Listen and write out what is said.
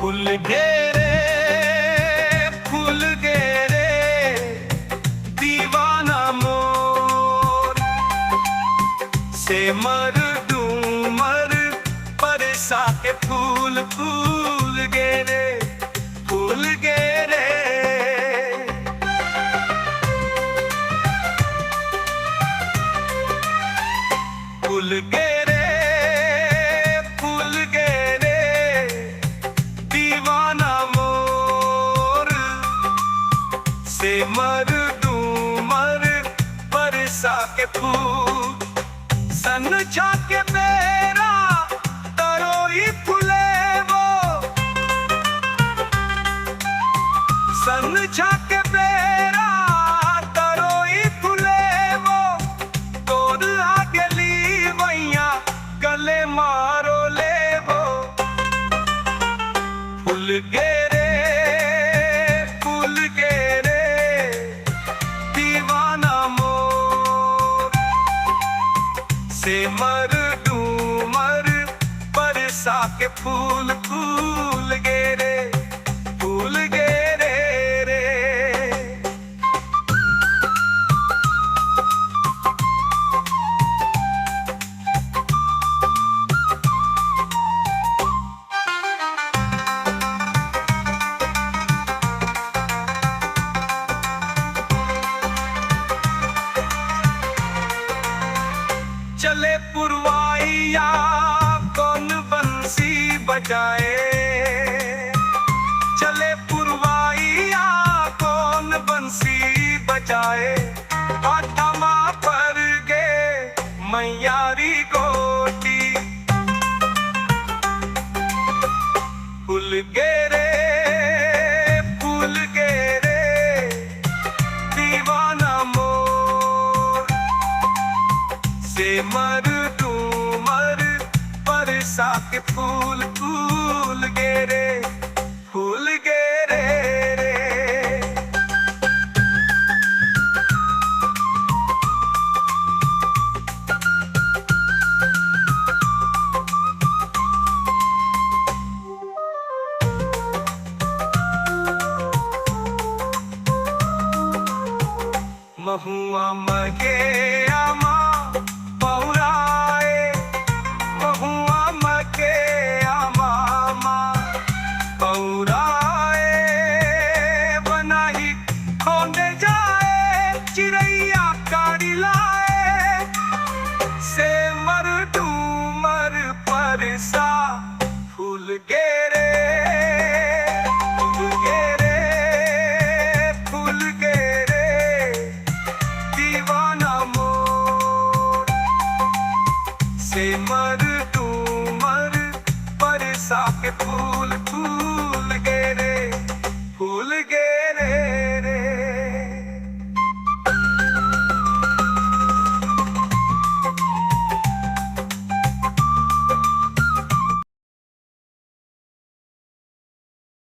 फूल घेरे फूल घेरे दीवाना मोर से मर दूं मर बरसा के फूल फूल घेरे फूल घेरे फूल घेरे फूल घेरे दीवाना मोर से मर दूं मर बरसा के फूल सन झाके मेरा तरोई फूले वो सन झाके मेरा तरोई फूले वो तोड़ आगे ली वैया गले मारो ले वो फूल घेरे फूल घेरे दीवाना मोर से मर दूं मर बरसा के फूल फूल घेरे फूल घेरे रे चले पुरवाइया कौन बंसी बजाए चले पुरवाइया कौन बंसी बजाए आठमा पर गे मैयारी गोटी फूल घेरे फूल घेरे दीवाना मोर से मर दूं मर बरसा के फूल फूल घेरे फूल घेरे रे महुआ मगे आमा पौराए महुआ मगे आमा पौराए बनाई खोने जाए चिड़ैया काड़ी लाए से मर दूं मर परसा फूल घेरे फूल घेरे फूल घेरे दीवाना मोर से मर दूं मर बरसा के फूल